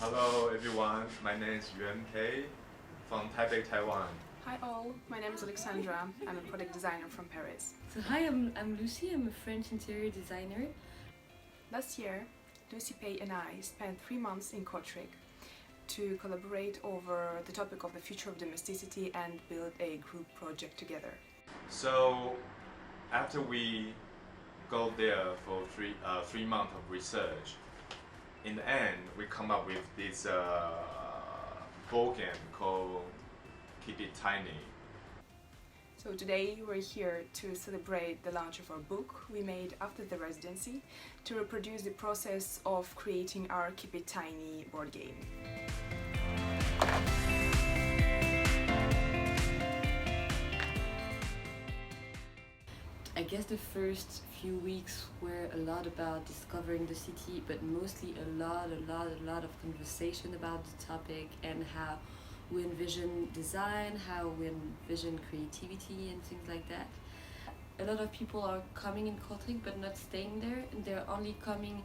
Hello everyone, my name is YunPei from Taipei, Taiwan. Hi all, my name is Oleksandra. I'm a product designer from Paris. So hi, I'm Lucie. I'm a French interior designer. Last year, Lucie and I spent 3 months in Kortrijk to collaborate over the topic of the future of domesticity and build a group project together. So after we go there for three months of research, in the end we come up with this board game called Keep It Tiny. So today we're here to celebrate the launch of our book we made after the residency to reproduce the process of creating our Keep It Tiny board game. I guess the first few weeks were a lot about discovering the city, but mostly a lot of conversation about the topic and how we envision design, how we envision creativity and things like that. A lot of people are coming in Kortrijk but not staying there, and they're only coming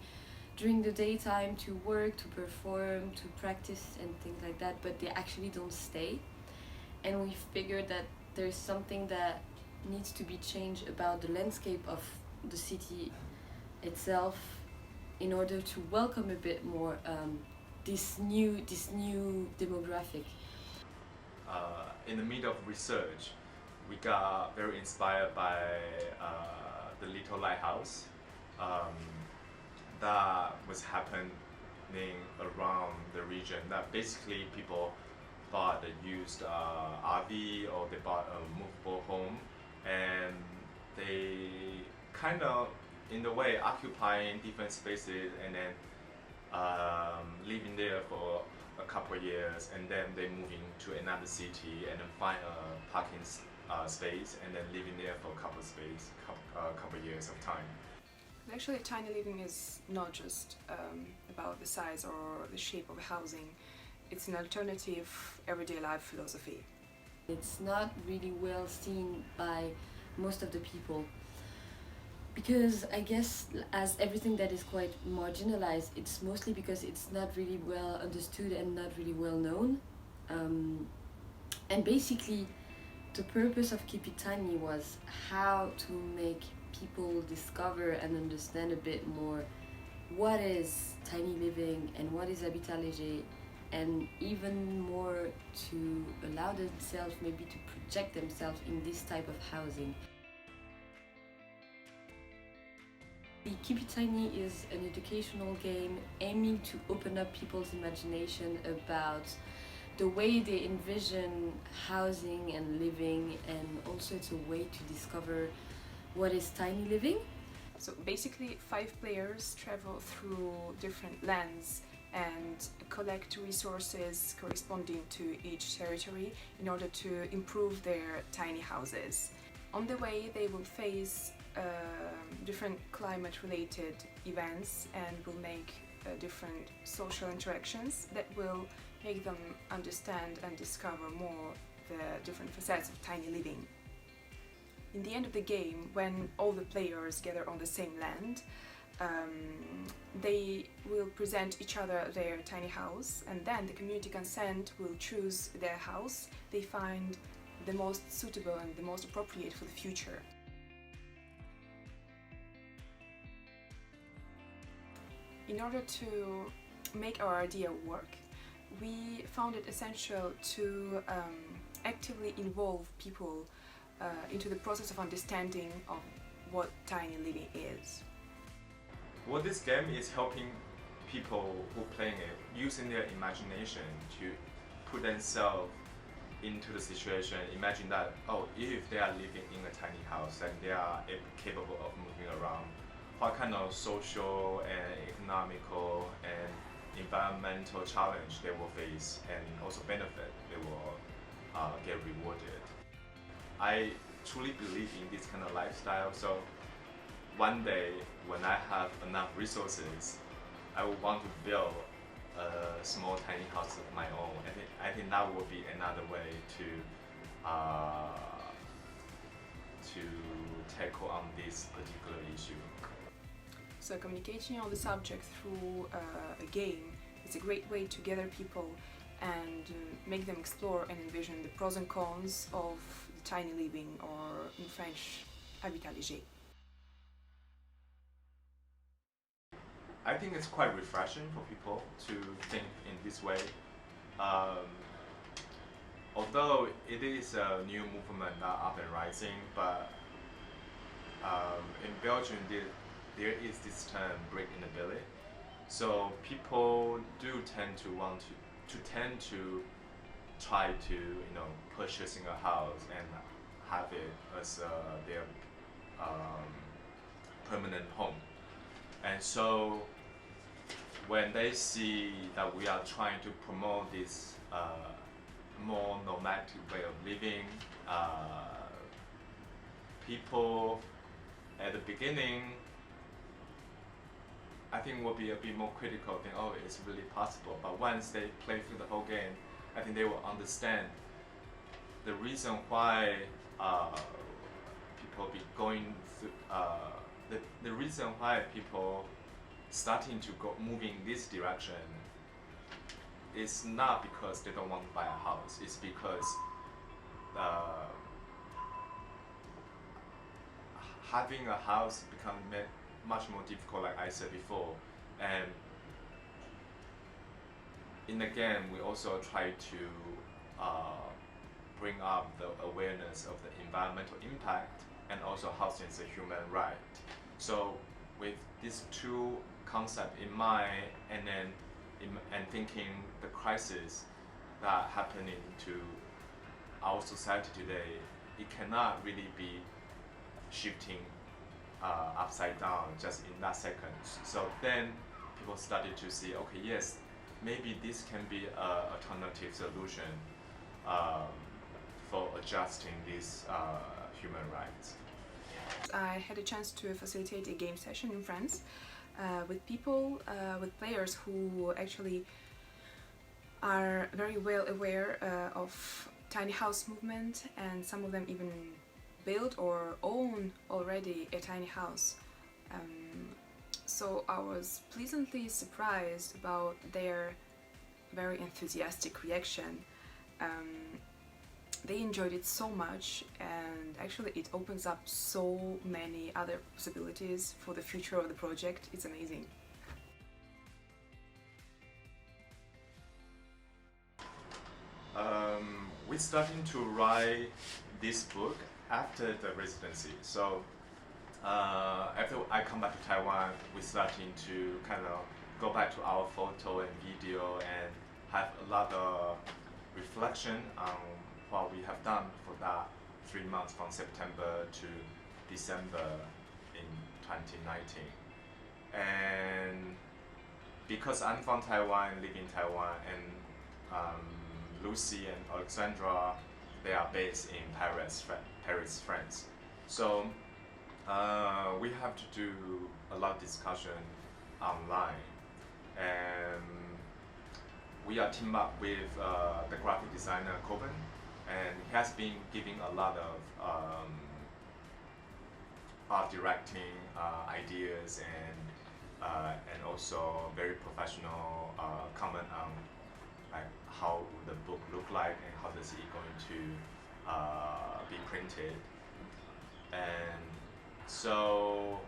during the daytime to work, to perform, to practice and things like that, but they actually don't stay. And we figured that there's something that needs to be changed about the landscape of the city itself in order to welcome a bit more this new demographic. In the middle of research, we got very inspired by the little lighthouse that was happening around the region. That basically people bought a used RV or they bought a movable home, and they kind of, in a way, occupying different spaces and then living there for a couple of years, and then they moving to another city and then find a parking space and then living there for a couple of years of time. Actually, tiny living is not just about the size or the shape of housing. It's an alternative everyday life philosophy. It's not really well seen by most of the people because I guess, as everything that is quite marginalized, it's mostly because it's not really well understood and not really well known. And basically the purpose of Keep It Tiny was how to make people discover and understand a bit more what is tiny living and what is habitat léger, and even more to allow themselves maybe to project themselves in this type of housing. The Keep It Tiny is an educational game aiming to open up people's imagination about the way they envision housing and living, and also it's a way to discover what is tiny living. So basically 5 players travel through different lands and collect resources corresponding to each territory in order to improve their tiny houses. On the way they will face different climate-related events and will make different social interactions that will make them understand and discover more the different facets of tiny living. In the end of the game, when all the players gather on the same land, they will present each other their tiny house, and then the community consent will choose their house they find the most suitable and the most appropriate for the future. In order to make our idea work, we found it essential to actively involve people into the process of understanding of what tiny living is. Well, this game is helping people who playing it using their imagination to put themselves into the situation. Imagine that, oh, if they are living in a tiny house and they are capable of moving around, what kind of social and economical and environmental challenge they will face, and also benefit they will get rewarded. I truly believe in this kind of lifestyle, so one day when I have enough resources, I would want to build a small tiny house of my own. I think that will be another way to tackle on this particular issue. So communicating on the subject through a game is It's a great way to gather people and make them explore and envision the pros and cons of the tiny living, or in French, habitat léger. I think it's quite refreshing for people to think in this way. Although it is a new movement up and rising, but in Belgium there is this term brick in the belly. So people do tend to want to try to purchasing a house and have it as their permanent home. And so when they see that we are trying to promote this more nomadic way of living, people at the beginning, I think will be a bit more critical, think, oh, it's really possible. But once they play through the whole game, I think they will understand the reason why people be going through, the reason why people starting to moving this direction is not because they don't want to buy a house. It's because having a house become much more difficult, like I said before. And in the game, we also try to bring up the awareness of the environmental impact, and also housing is a human right. So with these two concepts in mind, and then and thinking the crisis that happening to our society today, it cannot really be shifting upside down just in that second. So then people started to see, okay, yes, maybe this can be an alternative solution for adjusting these human rights. I had a chance to facilitate a game session in France with people, with players who actually are very well aware of tiny house movement, and some of them even build or own already a tiny house. So I was pleasantly surprised about their very enthusiastic reaction. They enjoyed it so much, and actually it opens up so many other possibilities for the future of the project. It's amazing. We're starting to write this book after the residency. So after I come back to Taiwan, we're starting to kind of go back to our photo and video and have a lot of reflection on what we have done for that 3 months from September to December in 2019. And because I'm from Taiwan, live in Taiwan, and Lucie and Oleksandra, they are based in Paris, France. So we have to do a lot of discussion online, and we are teamed up with the graphic designer Corbin, and he has been giving a lot of art directing ideas and also very professional comment on like how the book look like and how does it going to be printed. And so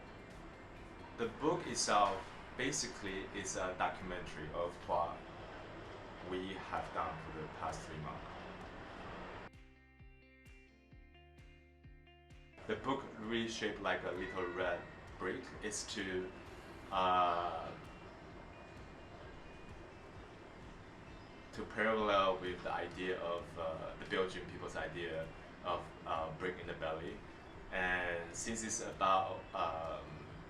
the book itself basically is a documentary of what we have done for the past 3 months. The book really shaped like a little red brick is to parallel with the idea of the Belgian people's idea of brick in the belly. And since it's about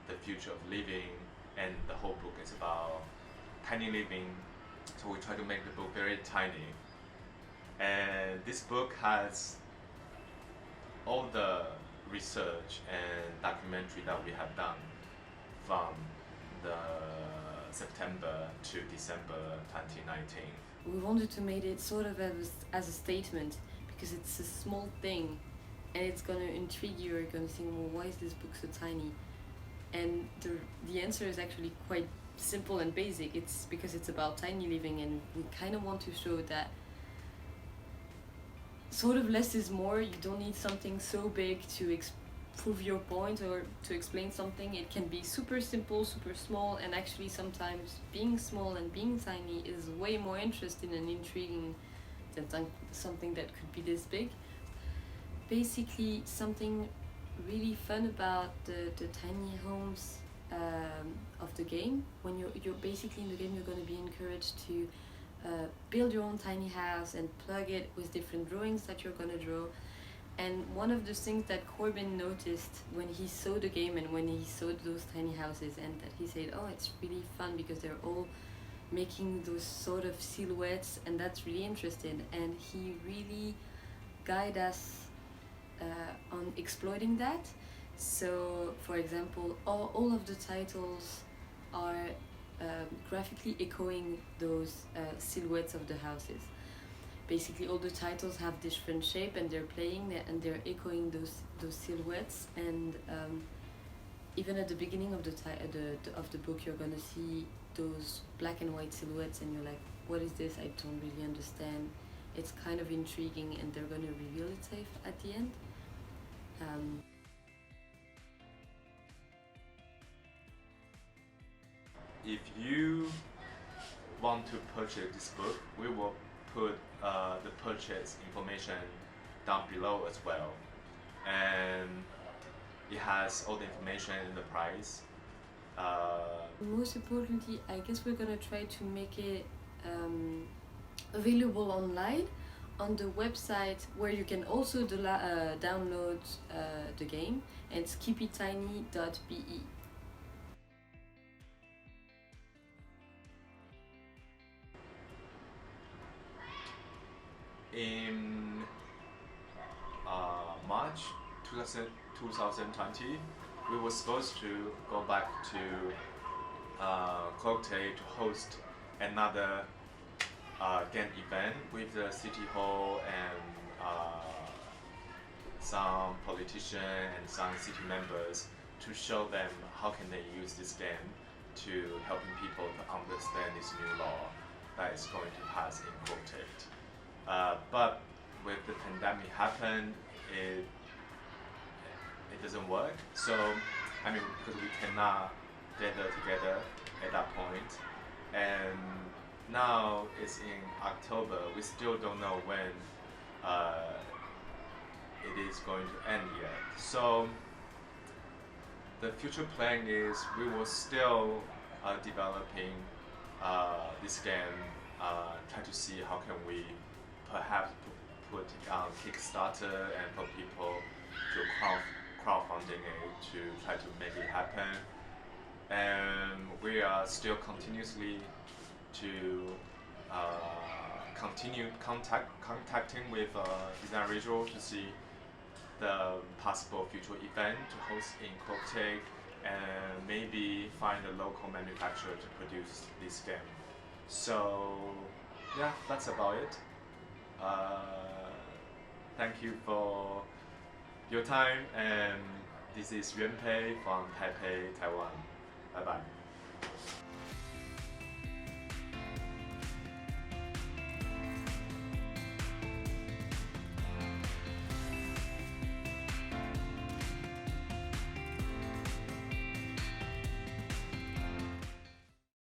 the future of living, and the whole book is about tiny living, so we try to make the book very tiny. And this book has all the research and documentary that we have done from the September to December 2019. We wanted to make it sort of as a statement, because it's a small thing and it's going to intrigue you. You're going to think, well, why is this book so tiny? And the answer is actually quite simple and basic. It's because it's about tiny living, and we kind of want to show that sort of less is more. You don't need something so big to prove your point or to explain something. It can be super simple, super small, and actually sometimes being small and being tiny is way more interesting and intriguing than something that could be this big. Basically, something really fun about the tiny homes of the game. When you're basically in the game, you're going to be encouraged to build your own tiny house and plug it with different drawings that you're going to draw. And one of the things that Corbin noticed when he saw the game and when he saw those tiny houses, and that he said, oh, it's really fun because they're all making those sort of silhouettes, and that's really interesting. And he really guided us on exploiting that. So, for example, all of the titles are graphically echoing those silhouettes of the houses. Basically, all the titles have different shape, and they're playing and they're echoing those silhouettes. And even at the beginning of the book, you're gonna see those black and white silhouettes, and you're like, "What is this? I don't really understand." It's kind of intriguing, and they're gonna reveal it safe at the end. If you want to purchase this book, we will put the purchase information down below as well, and it has all the information in the price. Most importantly, I guess we're gonna try to make it available online on the website, where you can also download the game, and it's keepitiny.be. In March 2020, we were supposed to go back to Kortrijk to host another game event with the city hall and some politicians and some city members, to show them how can they use this game to helping people to understand this new law that is going to pass in Kortrijk. But with the pandemic happened, it doesn't work. So, I mean, because we cannot gather together at that point, and now it's in October. We still don't know when it is going to end yet. So the future plan is we will still developing this game. Try to see how can we perhaps put Kickstarter and for people to crowdfunding it to try to make it happen. And we are still continuously to continue contacting with Designregio to see the possible future event to host in Kortrijk, and maybe find a local manufacturer to produce this game. So yeah, that's about it. Thank you for your time, and this is YunPei from Taipei, Taiwan. Bye bye.